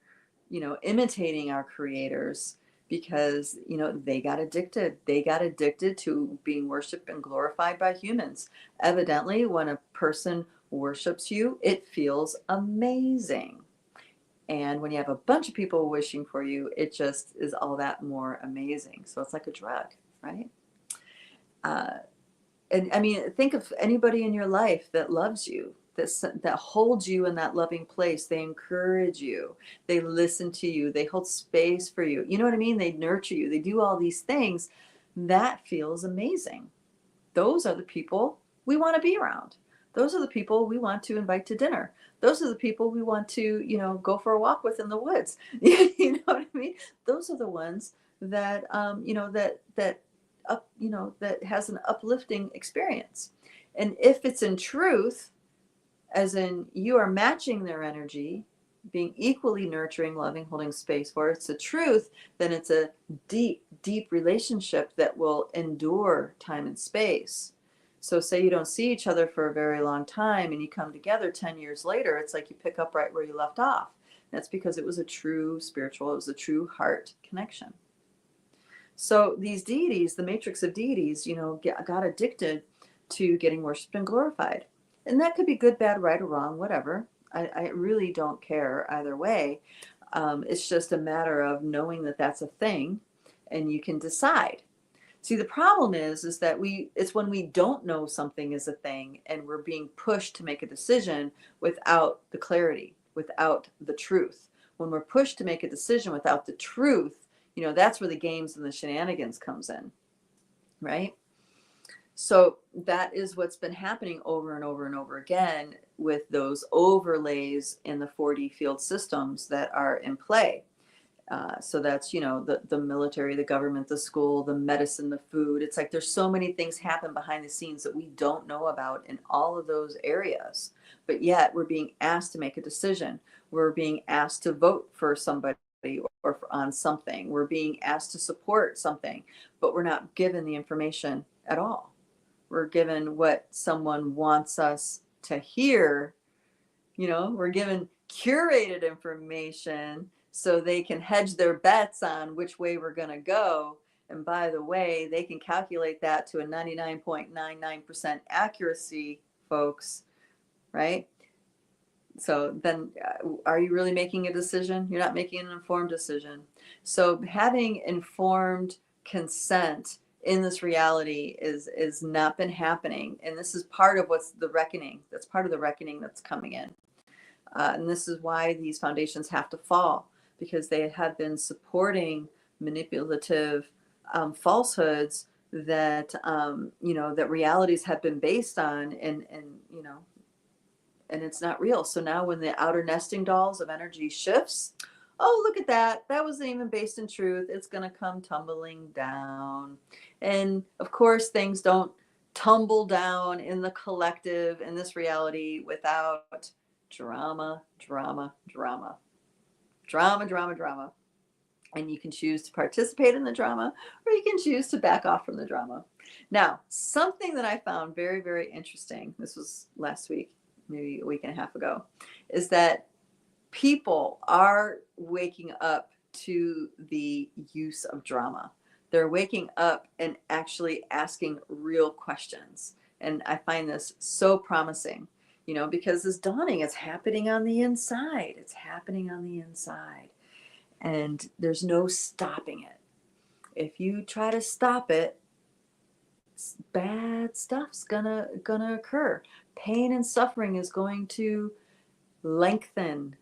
imitating our creators because, they got addicted. They got addicted to being worshiped and glorified by humans. Evidently, when a person worships you, it feels amazing. And when you have a bunch of people wishing for you, it just is all that more amazing. So it's like a drug, right? And I mean, think of anybody in your life that loves you, that holds you in that loving place. They encourage you. They listen to you. They hold space for you. You know what I mean? They nurture you. They do all these things. That feels amazing. Those are the people we want to be around. Those are the people we want to invite to dinner. Those are the people we want to, go for a walk with in the woods. You know what I mean? Those are the ones that, that has an uplifting experience. And if it's in truth, as in you are matching their energy, being equally nurturing, loving, holding space for it's the truth, then it's a deep, deep relationship that will endure time and space. So say you don't see each other for a very long time and you come together 10 years later, it's like you pick up right where you left off. That's because it was a true spiritual, it was a true heart connection. So these deities, the matrix of deities, got addicted to getting worshipped and glorified. And that could be good, bad, right, or wrong, whatever. I really don't care either way. It's just a matter of knowing that that's a thing and you can decide. See, the problem is that it's when we don't know something is a thing and we're being pushed to make a decision without the clarity, without the truth. When we're pushed to make a decision without the truth, that's where the games and the shenanigans comes in, right? So that is what's been happening over and over and over again with those overlays in the 4D field systems that are in play. So that's, the military, the government, the school, the medicine, the food. It's like there's so many things happen behind the scenes that we don't know about in all of those areas. But yet we're being asked to make a decision. We're being asked to vote for somebody or on something. We're being asked to support something, but we're not given the information at all. We're given what someone wants us to hear. We're given curated information so they can hedge their bets on which way we're going to go. And by the way, they can calculate that to a 99.99% accuracy, folks, right? So then are you really making a decision? You're not making an informed decision. So having informed consent in this reality is not been happening. And this is part of what's the reckoning. That's part of the reckoning that's coming in. And this is why these foundations have to fall, because they have been supporting manipulative falsehoods that, that realities have been based on, and it's not real. So now when the outer nesting dolls of energy shifts, oh, look at that. That wasn't even based in truth. It's going to come tumbling down. And of course, things don't tumble down in the collective, in this reality, without drama, drama, drama, drama, drama, drama. And you can choose to participate in the drama, or you can choose to back off from the drama. Now, something that I found very, very interesting, this was last week, maybe a week and a half ago, is that people are waking up to the use of drama. They're waking up and actually asking real questions. And I find this so promising, because this dawning is happening on the inside. It's happening on the inside. And there's no stopping it. If you try to stop it, bad stuff's gonna occur. Pain and suffering is going to lengthen.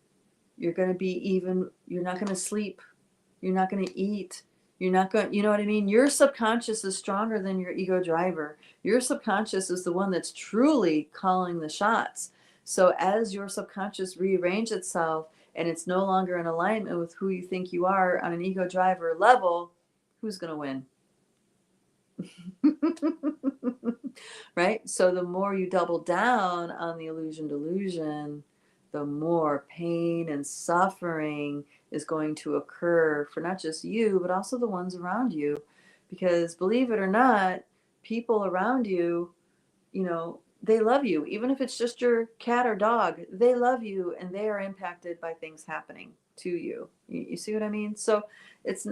You're going to you're not going to sleep. You're not going to eat. You're not going, you know what I mean? Your subconscious is stronger than your ego driver. Your subconscious is the one that's truly calling the shots. So as your subconscious rearranges itself and it's no longer in alignment with who you think you are on an ego driver level, who's going to win? Right? So the more you double down on the illusion delusion, the more pain and suffering is going to occur for not just you, but also the ones around you. Because believe it or not, people around you, they love you. Even if it's just your cat or dog, they love you and they are impacted by things happening to you. You see what I mean? So it's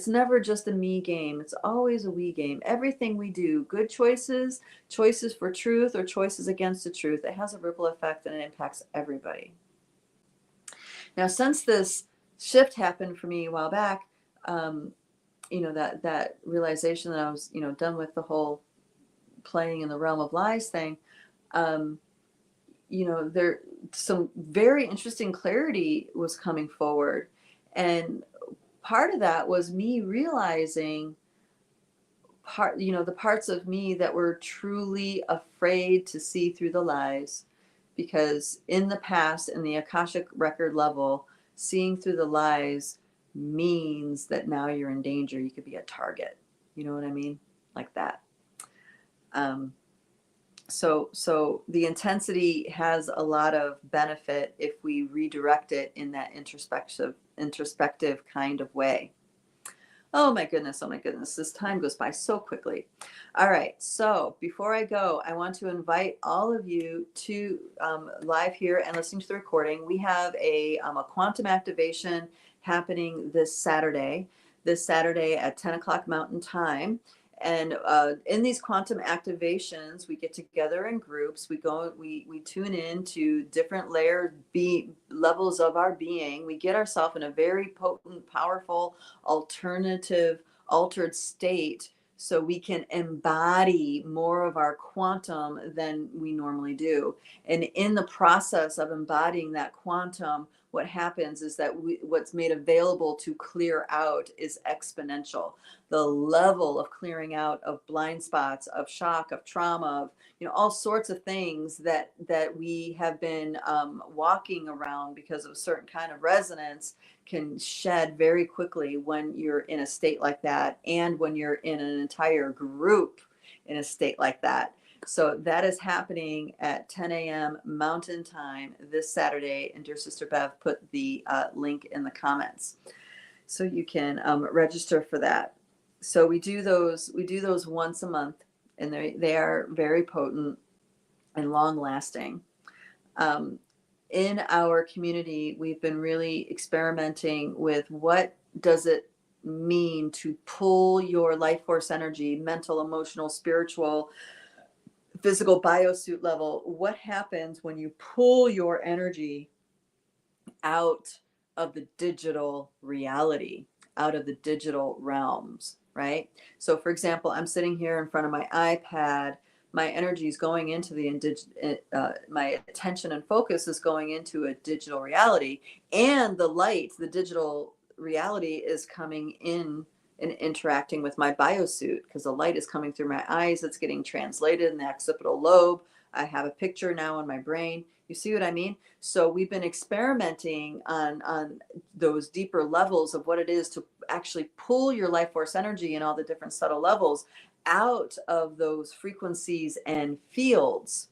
never just a me game. It's always a we game. Everything we do, good choices, choices for truth or choices against the truth, it has a ripple effect and it impacts everybody. Now, since this shift happened for me a while back, that realization that I was, done with the whole playing in the realm of lies thing, there some very interesting clarity was coming forward. And part of that was me realizing the parts of me that were truly afraid to see through the lies, because in the past, in the Akashic record level, seeing through the lies means that now you're in danger. You could be a target. You know what I mean? Like that. So the intensity has a lot of benefit if we redirect it in that introspective kind of way. Oh my goodness, this time goes by so quickly. All right, so before I go, I want to invite all of you to live here and listening to the recording. We have a quantum activation happening this Saturday at 10 o'clock Mountain Time. And in these quantum activations, we get together in groups. We tune in to different levels of our being. We get ourselves in a very potent, powerful, altered state, so we can embody more of our quantum than we normally do. And in the process of embodying that quantum, what happens is that what's made available to clear out is exponential. The level of clearing out of blind spots, of shock, of trauma, of all sorts of things that we have been walking around because of a certain kind of resonance can shed very quickly when you're in a state like that, and when you're in an entire group in a state like that. So that is happening at 10 a.m. Mountain Time this Saturday. And dear Sister Bev put the link in the comments, so you can register for that. So we do those once a month, and they are very potent and long lasting. In our community, we've been really experimenting with what does it mean to pull your life force energy, mental, emotional, spiritual, physical, biosuit level. What happens when you pull your energy out of the digital reality, out of the digital realms, right? So, for example, I'm sitting here in front of my iPad. My energy is going into my attention and focus is going into a digital reality, and the light, the digital reality, is coming in and interacting with my biosuit, because the light is coming through my eyes. It's getting translated in the occipital lobe. I have a picture now in my brain. You see what I mean? So we've been experimenting on those deeper levels of what it is to actually pull your life force energy in all the different subtle levels out of those frequencies and fields.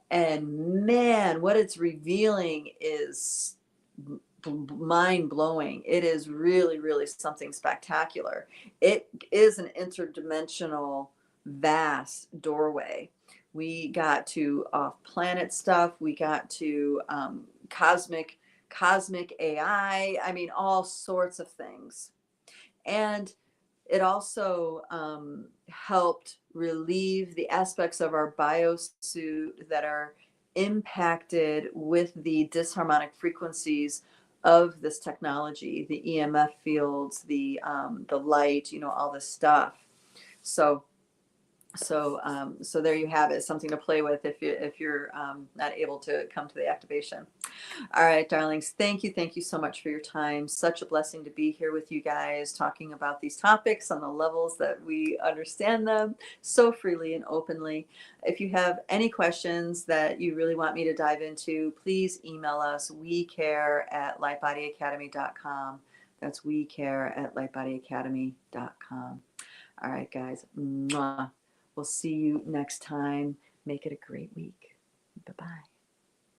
And man, what it's revealing is mind blowing. It is really, really something spectacular. It is an interdimensional, vast doorway. We got to off planet stuff. We got to cosmic AI. I mean, all sorts of things. And it also helped relieve the aspects of our biosuit that are impacted with the disharmonic frequencies of this technology, the EMF fields, the light, all this stuff. So there you have it, something to play with if you're not able to come to the activation. All right, darlings, thank you so much for your time. Such a blessing to be here with you guys, talking about these topics on the levels that we understand them so freely and openly. If you have any questions that you really want me to dive into, please email us, wecare@lightbodyacademy.com. That's wecare@lightbodyacademy.com. All right, guys. Mwah. We'll see you next time. Make it a great week. Bye-bye.